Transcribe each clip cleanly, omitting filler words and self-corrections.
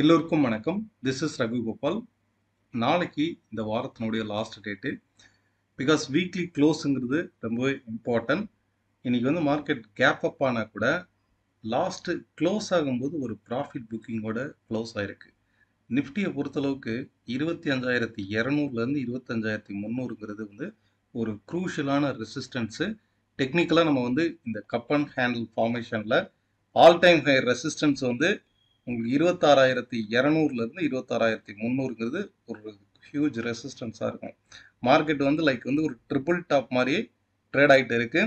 எல்லோருக்கும் வணக்கம். This is Raghu Gopal. நாளைக்கு இந்த வாரத்தினுடைய லாஸ்ட் டேட்டு. பிகாஸ் வீக்லி க்ளோஸுங்கிறது ரொம்பவே இம்பார்ட்டன்ட். இன்னைக்கு வந்து மார்க்கெட் கேப் அப் ஆனால் கூட லாஸ்ட்டு க்ளோஸ் ஆகும்போது ஒரு ப்ராஃபிட் புக்கிங்கோட க்ளோஸ் ஆயிருக்கு. நிஃப்டியை பொறுத்தளவுக்கு 25,200லேருந்து 25,300ங்கிறது வந்து ஒரு க்ரூஷியலான ரெசிஸ்டன்ஸு. டெக்னிக்கலாக நம்ம வந்து இந்த கப் அண்ட் ஹேண்டில் ஃபார்மேஷனில் ஆல் டைம் ஹை ரெசிஸ்டன்ஸ் வந்து உங்களுக்கு 26,200லேருந்து 26,300ங்கிறது ஒரு ஹியூஜ் ரெசிஸ்டன்ஸாக இருக்கும். மார்க்கெட் வந்து வந்து ஒரு ட்ரிபிள் டாப் மாதிரியே ட்ரேட் ஆகிட்டு இருக்கு.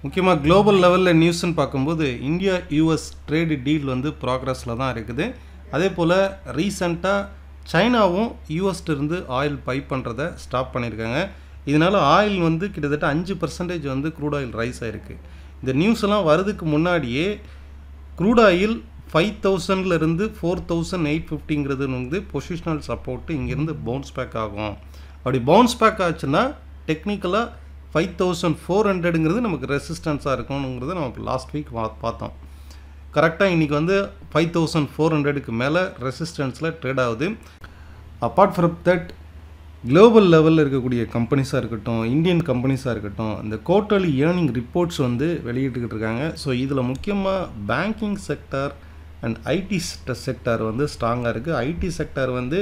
முக்கியமாக குளோபல் லெவலில் நியூஸ்ன்னு பார்க்கும்போது இந்தியா யூஎஸ் ட்ரேடு டீல் வந்து ப்ராக்ரஸில் தான் இருக்குது. அதே போல் ரீசண்டாக சைனாவும் யூஎஸ்டிருந்து ஆயில் பைப் பண்ணுறதை ஸ்டாப் பண்ணியிருக்காங்க. இதனால் ஆயில் வந்து கிட்டத்தட்ட 5% வந்து க்ரூட் ஆயில் ரைஸ் ஆகிருக்கு. இந்த நியூஸ் எல்லாம் வரதுக்கு முன்னாடியே க்ரூட் ஆயில் 5,000லேருந்து 4,850ங்கிறது வந்து பொசிஷனல் சப்போர்ட்டு இங்கேருந்து பவுன்ஸ் பேக் ஆகும். அப்படி பவுன்ஸ் பேக் ஆச்சுன்னா டெக்னிக்கலாக 5,400ங்கிறது நமக்கு ரெசிஸ்டன்ஸாக இருக்கணுங்கிறத நம்ம லாஸ்ட் வீக் பார்த்தோம். கரெக்டாக இன்றைக்கி வந்து 5,400க்கு மேலே ரெசிஸ்டன்ஸில் ட்ரேட் ஆகுது. அப்பார்ட் ஃப்ரம் தட் குளோபல் லெவலில் இருக்கக்கூடிய கம்பெனிஸாக இருக்கட்டும், இந்தியன் கம்பெனிஸாக இருக்கட்டும், இந்த குவார்ட்டர்லி ஏர்னிங் ரிப்போர்ட்ஸ் வந்து வெளியிட்டுக்கிட்டு இருக்காங்க. ஸோ இதில் முக்கியமாக banking sector and IT sector வந்து ஸ்ட்ராங்காக இருக்குது. ஐடி செக்டார் வந்து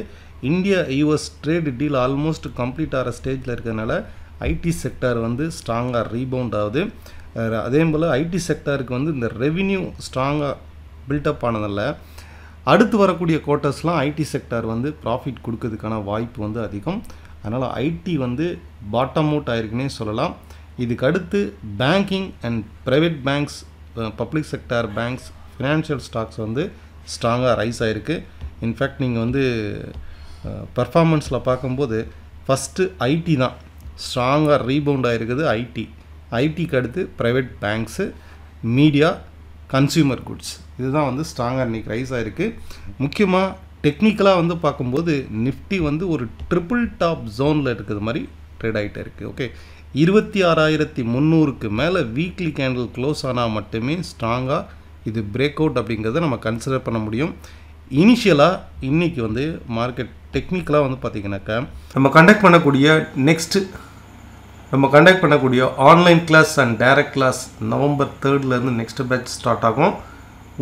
India US trade deal almost complete ஆகிற ஸ்டேஜில் இருக்கிறதுனால ஐடி செக்டார் வந்து ஸ்ட்ராங்காக ரீபவுண்ட் ஆகுது. அதே போல் ஐடி செக்டாருக்கு வந்து இந்த ரெவின்யூ ஸ்ட்ராங்காக பில்டப் ஆனதில்ல. அடுத்து வரக்கூடிய குவார்ட்டர்ஸ்லாம் ஐடி செக்டார் வந்து ப்ராஃபிட் கொடுக்கறதுக்கான வாய்ப்பு வந்து அதிகம். அதனால் ஐடி வந்து பாட்டம் அவுட் ஆயிருக்குன்னே சொல்லலாம். இதுக்கு அடுத்து banking and private banks, public sector banks, financial stocks வந்து ஸ்ட்ராங்காக ரைஸ் ஆகிருக்கு. இன்ஃபேக்ட் நீங்கள் வந்து பர்ஃபார்மன்ஸில் பார்க்கும்போது ஃபஸ்ட்டு ஐடி தான் ஸ்ட்ராங்காக ரீபவுண்ட் ஆகிருக்குது. ஐடிக்கு அடுத்து private banks, media, consumer goods, இதுதான் வந்து ஸ்ட்ராங்காக இன்றைக்கி ரைஸ் ஆகிருக்கு. முக்கியமாக டெக்னிக்கலாக வந்து பார்க்கும்போது நிஃப்டி வந்து ஒரு ட்ரிபிள் டாப் ஜோனில் இருக்கிறது மாதிரி ட்ரேட் ஆகிட்டே இருக்குது. ஓகே, 26,300க்கு மேலே வீக்லி கேண்டில் க்ளோஸ் ஆனால் மட்டுமே ஸ்ட்ராங்காக இது பிரேக் அவுட் அப்படிங்கிறத நம்ம கன்சிடர் பண்ண முடியும். இனிஷியலாக இன்றைக்கி வந்து மார்க்கெட் டெக்னிக்கலாக வந்து பார்த்திங்கனாக்கா நம்ம கண்டக்ட் பண்ணக்கூடிய online class and direct class November 3லேருந்து நெக்ஸ்ட் பேட்ச் ஸ்டார்ட் ஆகும்.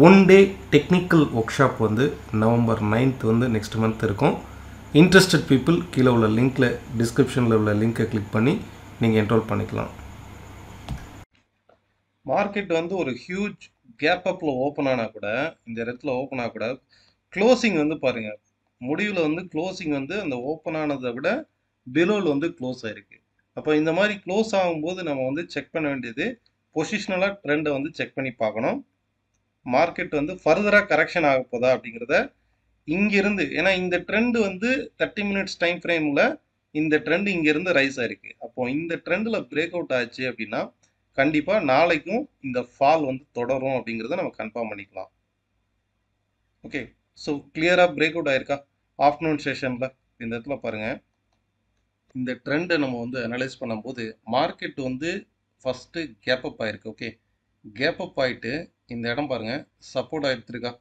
One day technical workshop வந்து நவம்பர் 9th வந்து நெக்ஸ்ட் மந்த் இருக்கும். இன்ட்ரெஸ்டட் பீப்புள் கீழே உள்ள லிங்க்கில், டிஸ்கிரிப்ஷனில் உள்ள லிங்க்கை கிளிக் பண்ணி நீங்கள் என்ரோல் பண்ணிக்கலாம். மார்க்கெட் வந்து ஒரு ஹியூஜ் கேப் அப்பில் ஓப்பன் ஆனால் கூட, இந்த இடத்துல ஓப்பன் ஆக கூட க்ளோசிங் வந்து பாருங்கள், முடிவில் வந்து க்ளோசிங் வந்து அந்த ஓப்பன் ஆனதை விட பிலோவில் வந்து க்ளோஸ் ஆகிருக்கு. அப்போ இந்த மாதிரி க்ளோஸ் ஆகும்போது நம்ம வந்து செக் பண்ண வேண்டியது பொசிஷனலாக ட்ரெண்டை வந்து செக் பண்ணி பார்க்கணும். மார்க்கெட் வந்து ஃபர்தராக கரெக்ஷன் ஆக போதா அப்படிங்கிறத இங்கிருந்து, ஏன்னா இந்த ட்ரெண்ட் வந்து 30 மினிட்ஸ் டைம் ஃப்ரேமில் இந்த ட்ரெண்ட் இங்கிருந்து ரைஸ் ஆயிருக்கு. அப்போ இந்த ட்ரெண்டில் பிரேக் அவுட் ஆச்சு அப்படின்னா கண்டிப்பாக நாளைக்கும் இந்த ஃபால் வந்து தொடரும் அப்படிங்கிறத நம்ம கன்ஃபார்ம் பண்ணிக்கலாம். ஓகே, ஸோ கிளியராக பிரேக் அவுட் ஆயிருக்கா ஆஃப்டர்நூன் செஷனில்? இந்த இடத்துல பாருங்கள், இந்த ட்ரெண்டை நம்ம வந்து அனலைஸ் பண்ணும்போது மார்க்கெட் வந்து ஃபஸ்ட்டு கேப் அப் ஆயிருக்கு. ஓகே, கேப் அப் ஆகிட்டு இந்த இடம் பாருங்கள், சப்போர்ட் ஆகிருக்கா,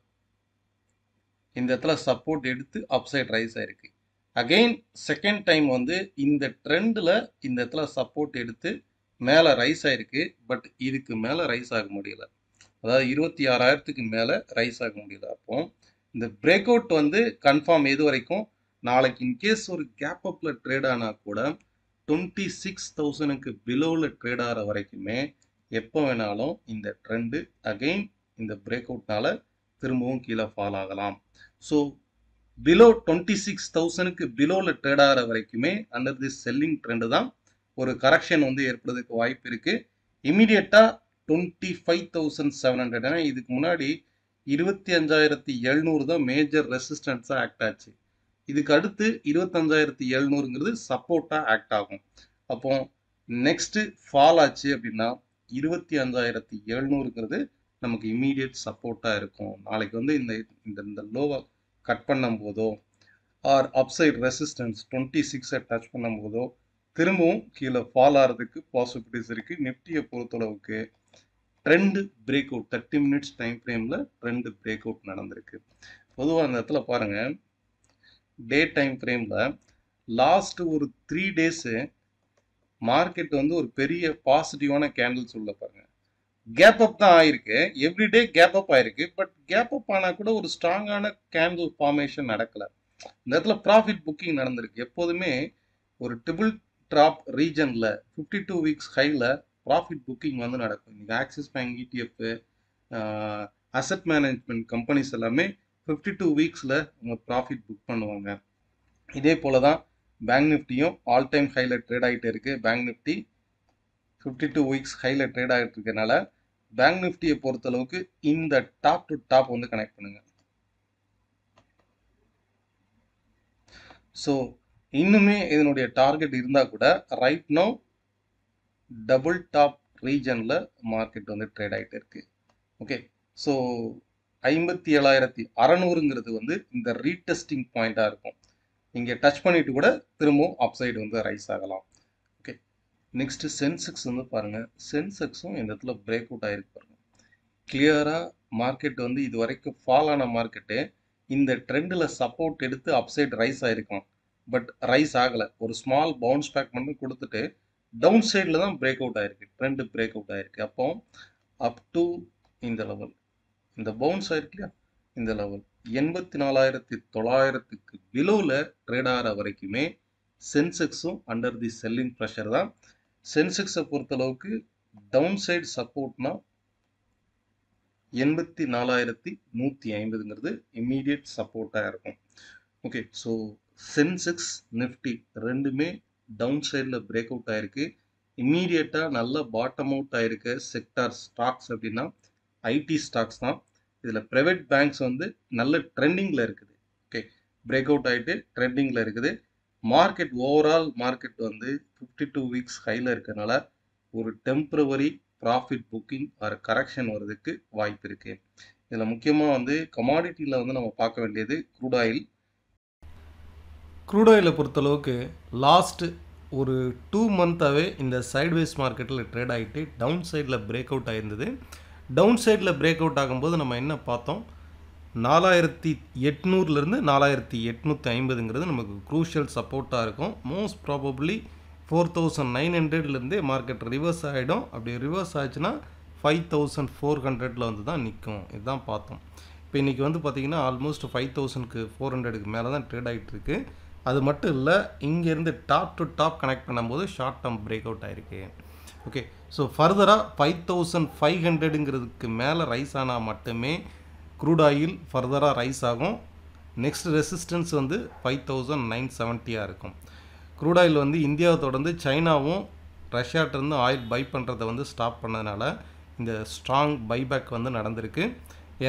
இந்த இடத்துல சப்போர்ட் எடுத்து அப்சைட் ரைஸ் ஆயிருக்கு. அகெயின் செகண்ட் டைம் வந்து இந்த ட்ரெண்டில் இந்த இடத்துல சப்போர்ட் எடுத்து மேலே ரைஸ் ஆயிருக்கு. பட் இதுக்கு மேலே ரைஸ் ஆக முடியல, அதாவது 26,000க்கு மேலே ரைஸ் ஆக முடியல. அப்போ இந்த பிரேக் அவுட் வந்து கன்ஃபார்ம் எது வரைக்கும், நாளைக்கு இன்கேஸ் ஒரு கேப் அப்பில் ட்ரேட் ஆனால் கூட 26,000க்கு பிலோவில் ட்ரேட் ஆகிற வரைக்குமே எப்போ வேணாலும் இந்த ட்ரெண்டு அகெயின் இந்த பிரேக் அவுட்னால திரும்பவும் கீழே ஃபால் ஆகலாம். ஸோ பிலோ 26,000க்கு பிலோவில் ட்ரேட் ஆகிற வரைக்குமே அண்டர் தி செல்லிங் ட்ரெண்டு தான் ஒரு கரெக்ஷன் வந்து ஏற்படுறதுக்கு வாய்ப்பு இருக்குது. இமீடியட்டாக 25,700, ஏன்னா இதுக்கு முன்னாடி 25,700 தான் மேஜர் ரெசிஸ்டன்ஸாக ஆக்ட் ஆச்சு. இதுக்கு அடுத்து 25,700ங்கிறது சப்போர்ட்டாக ஆக்ட் ஆகும். அப்போ நெக்ஸ்ட்டு ஃபால் ஆச்சு அப்படின்னா 25,700ங்கிறது நமக்கு இமீடியட் சப்போர்ட்டாக இருக்கும். நாளைக்கு வந்து இந்த லோவை கட் பண்ணும் போதோ ஆர் அப்சைட் ரெசிஸ்டன்ஸ் 26 டச் பண்ணும் போதோ திரும்பவும் கீழே ஃபால் ஆகிறதுக்கு பாசிபிலிட்டிஸ் இருக்குது. நிஃப்டியை பொறுத்தளவுக்கு trend break out 30 minutes time ஃப்ரேமில் ட்ரெண்ட் பிரேக் அவுட் நடந்திருக்கு. பொதுவாக அந்த இடத்துல பாருங்கள், டே டைம் ஃப்ரேமில் லாஸ்ட் ஒரு 3 டேஸு மார்க்கெட் வந்து ஒரு பெரிய பாசிட்டிவான கேண்டில்ஸ் உள்ள பாருங்க. கேப் அப் தான் ஆயிருக்கு, எவ்ரிடே கேப் அப் ஆயிருக்கு. பட் கேப் அப் ஆனால் கூட ஒரு ஸ்ட்ராங்கான கேண்டில் ஃபார்மேஷன் நடக்கலை. இந்த இடத்துல ப்ராஃபிட் புக்கிங் நடந்திருக்கு. எப்போதுமே ஒரு ட்ரிபிள் ட்ராப் ரீஜனில் 52 வீக்ஸ் ஹையில் ப்ராஃபிட் புக்கிங் வந்து நடக்கும். இன்னைக்கு axis bank ETF, asset management companies எல்லாமே 52 வீக்ஸில் அவங்க ப்ராஃபிட் புக் பண்ணுவாங்க. இதே போல தான் பேங்க் நிஃப்டியும் ஆல் டைம் ஹையில் ட்ரேட் ஆகிட்டு இருக்கு. பேங்க் நிஃப்டி 52 வீக்ஸ் ஹையில் ட்ரேட் ஆகிட்டு இருக்கனால பேங்க் நிஃப்டியை பொறுத்தளவுக்கு இந்த டாப் டு டாப் வந்து கனெக்ட் பண்ணுங்க. ஸோ இன்னுமே இதனுடைய டார்கெட் இருந்தால் கூட ரைட் நோ டபுள் டாப் ரீஜனில் மார்க்கெட் வந்து ட்ரேட் ஆகிட்டு இருக்கு. ஓகே, ஸோ 57,600ங்கிறது வந்து இந்த ரீடெஸ்டிங் பாயிண்டாக இருக்கும். இங்கே டச் பண்ணிட்டு கூட திரும்பவும் அப்சைடு வந்து ரைஸ் ஆகலாம். ஓகே, நெக்ஸ்ட் சென்செக்ஸ் வந்து பாருங்கள். சென்செக்ஸும் இந்த இடத்துல பிரேக் அவுட் ஆகிருக்கு பாருங்கள். கிளியராக மார்க்கெட் வந்து இது வரைக்கும் ஃபால் ஆன மார்க்கெட்டு இந்த ட்ரெண்டில் சப்போர்ட் எடுத்து அப்சைட் ரைஸ் ஆகிருக்கும். பட் ரைஸ் ஆகலை, ஒரு ஸ்மால் பவுன்ஸ் பேக் மட்டும் கொடுத்துட்டு டவுன் சைடில் தான் பிரேக் அவுட் ஆகிருக்கு. ட்ரெண்டு பிரேக் அவுட் ஆகிருக்கு. அப்போ அப் டு இந்த லெவல், இந்த பவுன்ஸ் ஆகிருக்கு இல்லையா, இந்த லெவல் 84,900க்கு பிலோவில் ட்ரேட் ஆகிற வரைக்குமே சென்செக்ஸும் அண்டர் தி செல்லிங் ப்ரெஷர் தான். சென்செக்ஸை பொறுத்தளவுக்கு டவுன் சைடு சப்போர்ட்னா 84,150ங்கிறது இம்மீடியட் சப்போர்ட்டாக இருக்கும். ஓகே, ஸோ சென்செக்ஸ் நிஃப்டி ரெண்டுமே டவுன் சைடில் பிரேக் அவுட் ஆகிருக்கு. இம்மீடியட்டாக நல்ல பாட்டம் அவுட் ஆகிருக்கு செக்டார் ஸ்டாக்ஸ் அப்படின்னா ஐடி ஸ்டாக்ஸ் தான். இதில் ப்ரைவேட் பேங்க்ஸ் வந்து நல்ல ட்ரெண்டிங்கில் இருக்குது. ஓகே, பிரேக் அவுட் ஆகிட்டு ட்ரெண்டிங்கில் இருக்குது. மார்க்கெட் ஓவரால் மார்க்கெட் வந்து 52 வீக்ஸ் ஹையில் இருக்கிறதுனால ஒரு temporary profit booking or correction வர்றதுக்கு வாய்ப்பு இருக்குது. இதில் முக்கியமாக வந்து கமாடிட்டியில் வந்து நம்ம பார்க்க வேண்டியது க்ரூட் ஆயில். க்ரூட் ஆயிலை பொறுத்தளவுக்கு லாஸ்ட்டு ஒரு 2 மந்த்தாகவே இந்த சைட்வேஸ் மார்க்கெட்டில் ட்ரேட் ஆகிட்டு டவுன் சைடில் பிரேக் அவுட் ஆகிருந்தது. டவுன் சைடில் பிரேக் அவுட் ஆகும்போது நம்ம என்ன பார்த்தோம், 4,800லேருந்து 4,850ங்கிறது நமக்கு க்ரூஷியல் சப்போர்ட்டாக இருக்கும். மோஸ்ட் ப்ராபப்ளி 4,900லேருந்தே மார்க்கெட் ரிவர்ஸ் ஆகிடும். அப்படி ரிவர்ஸ் ஆச்சுன்னா 5,400ல் வந்து தான் நிற்கும். இதுதான் பார்த்தோம். இப்போ இன்றைக்கி வந்து பார்த்திங்கன்னா ஆல்மோஸ்ட் 5,400க்கு மேலே தான் ட்ரேட் ஆகிட்டு இருக்கு. அது மட்டும் இல்லை, இங்கேருந்து டாப் டு டாப் கனெக்ட் பண்ணும்போது ஷார்ட் டேர்ம் பிரேக் அவுட் ஆகிருக்கு. ஓகே, ஸோ ஃபர்தராக 5,500ங்கிறதுக்கு மேலே ரைஸ் ஆனால் மட்டுமே க்ரூட் ஆயில் ஃபர்தராக ரைஸ் ஆகும். நெக்ஸ்ட் ரெசிஸ்டன்ஸ் வந்து 5,970 இருக்கும். க்ரூட் ஆயில் வந்து இந்தியாவை தொடர்ந்து சைனாவும் ரஷ்யாட்டிருந்து ஆயில் பை பண்ணுறதை வந்து ஸ்டாப் பண்ணதுனால இந்த ஸ்ட்ராங் பைபேக் வந்து நடந்திருக்கு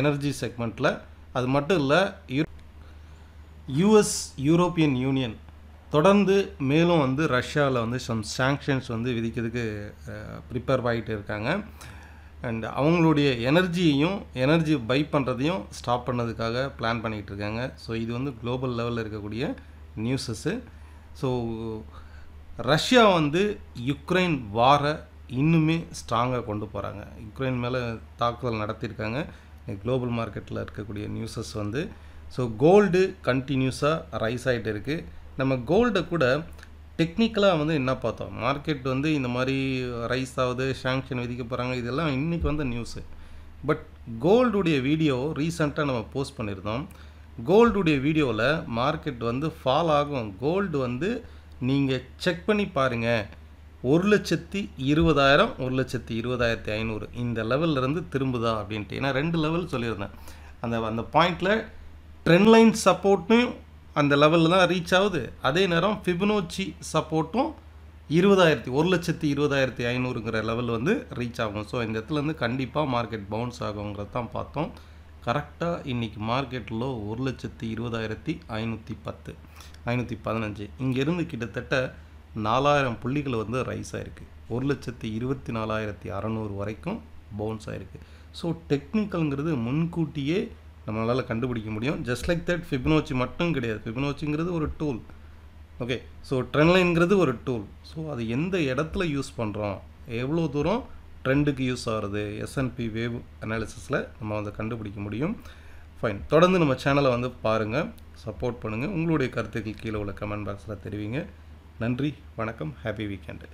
எனர்ஜி செக்மெண்ட்டில். அது மட்டும் இல்லை, யூஎஸ் யூரோப்பியன் யூனியன் தொடர்ந்து மேலும் வந்து ரஷ்யாவில் வந்து சம் சாங்ஷன்ஸ் வந்து விதிக்கிறதுக்கு ப்ரிப்பேர் ஆகிட்டு இருக்காங்க. அண்ட் அவங்களுடைய எனர்ஜி பை பண்ணுறதையும் ஸ்டாப் பண்ணதுக்காக பிளான் பண்ணிகிட்டு இருக்காங்க. ஸோ இது வந்து குளோபல் லெவலில் இருக்கக்கூடிய நியூஸஸ்ஸு. ஸோ ரஷ்யா வந்து யுக்ரைன் வாரை இன்னுமே ஸ்ட்ராங்காக கொண்டு போகிறாங்க. யுக்ரைன் மேலே தாக்குதல் நடத்தியிருக்காங்க. குளோபல் மார்க்கெட்டில் இருக்கக்கூடிய நியூஸஸ் வந்து. ஸோ கோல்டு கண்டினியூஸாக ரைஸ் ஆகிட்டு இருக்குது. நம்ம கோல்டை கூட டெக்னிக்கலாக வந்து என்ன பார்த்தோம், மார்க்கெட் வந்து இந்த மாதிரி ரைஸ் ஆகுது, சாங்ஷன் விதிக்க போகிறாங்க, இதெல்லாம் இன்றைக்கி வந்த நியூஸு. பட் கோல்டுடைய வீடியோ ரீசெண்டாக நம்ம போஸ்ட் பண்ணியிருந்தோம். கோல்டுடைய வீடியோவில் மார்க்கெட் வந்து ஃபால் ஆகும். கோல்டு வந்து நீங்கள் செக் பண்ணி பாருங்கள், 1,20,000 1,20,500 இந்த லெவல்லேருந்து திரும்புதா அப்படின்ட்டு. ஏன்னா 2 லெவல் சொல்லியிருந்தேன். அந்த பாயிண்டில் ட்ரெண்ட் லைன் சப்போர்ட்டும் அந்த லெவலில் தான் ரீச் ஆகுது. அதே நேரம் ஃபிபனோச்சி சப்போர்ட்டும் 1,20,500ங்கிற லெவல் வந்து ரீச் ஆகும். ஸோ இந்த இடத்துல வந்து கண்டிப்பாக மார்க்கெட் பவுன்ஸ் ஆகுங்கிறது தான் பார்த்தோம். கரெக்டாக இன்றைக்கி மார்க்கெட்டில் 1,20,510 515 இங்கேருந்து கிட்டத்தட்ட 4,000 புள்ளிகள் வந்து ரைஸ் ஆகிருக்கு. 1,24,600 வரைக்கும் பவுன்ஸ் ஆகிருக்கு. ஸோ டெக்னிக்கல்ங்கிறது முன்கூட்டியே நம்மளால் கண்டுபிடிக்க முடியும். ஜஸ்ட் லைக் தட் ஃபிபனோச்சி மட்டும் கிடையாது. ஃபிபனோச்சிங்கிறது ஒரு டூல். ஓகே, ஸோ ட்ரெண்ட் லைன்ங்கிறது ஒரு டூல். ஸோ அது எந்த இடத்துல யூஸ் பண்ணுறோம், எவ்வளோ தூரம் ட்ரெண்டுக்கு யூஸ் ஆகிறது S&P வேவ் அனாலிசிஸில் நம்ம வந்து கண்டுபிடிக்க முடியும். ஃபைன். தொடர்ந்து நம்ம சேனலை வந்து பாருங்கள், சப்போர்ட் பண்ணுங்கள். உங்களுடைய கருத்துக்கள் கீழே உள்ள கமெண்ட் பாக்ஸில் தெரிவிங்க. நன்றி, வணக்கம், ஹாப்பி வீக்கெண்டு.